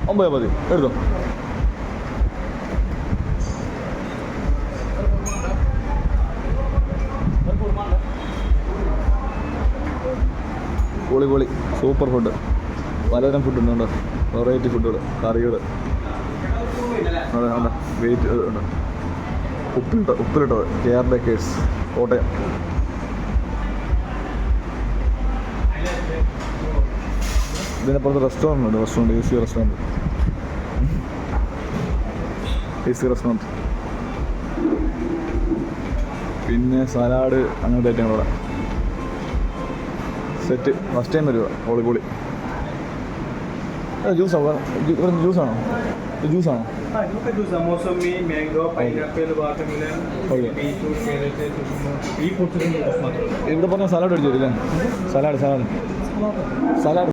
9 മതി, എടുത്തോ. പൊളി സൂപ്പർ ഫുഡ്. പലതരം ഫുഡ് ഉണ്ട്, വെറൈറ്റി ഫുഡുകൾ, കറികൾ. അതെ ഉണ്ട്, വെയിറ്റ് ഉണ്ട്. ഉപ്പിലിട്ടത് KR ബേക്കേഴ്സ് കോട്ടയം. ഇതിനപ്പുറത്ത് റെസ്റ്റോറൻറ്റ് ഉണ്ട്, AC റെസ്റ്റോറൻറ്റ്. പിന്നെ സലാഡ് അങ്ങനത്തെ ഐറ്റങ്ങളോടെ സെറ്റ്. ഫസ്റ്റ് ടൈം വരുക. പൊളി. ജ്യൂസാണോ? ജ്യൂസാണോ? Mosambi, mango, pineapple, watermelon, beetroot, carrot, ഈ ഫ്രൂട്ട്സിന്റെ ജ്യൂസ് മാത്രം. ഇവിടെ പറഞ്ഞ സലാഡ് അടിച്ചു തരില്ലേ? സലാഡ്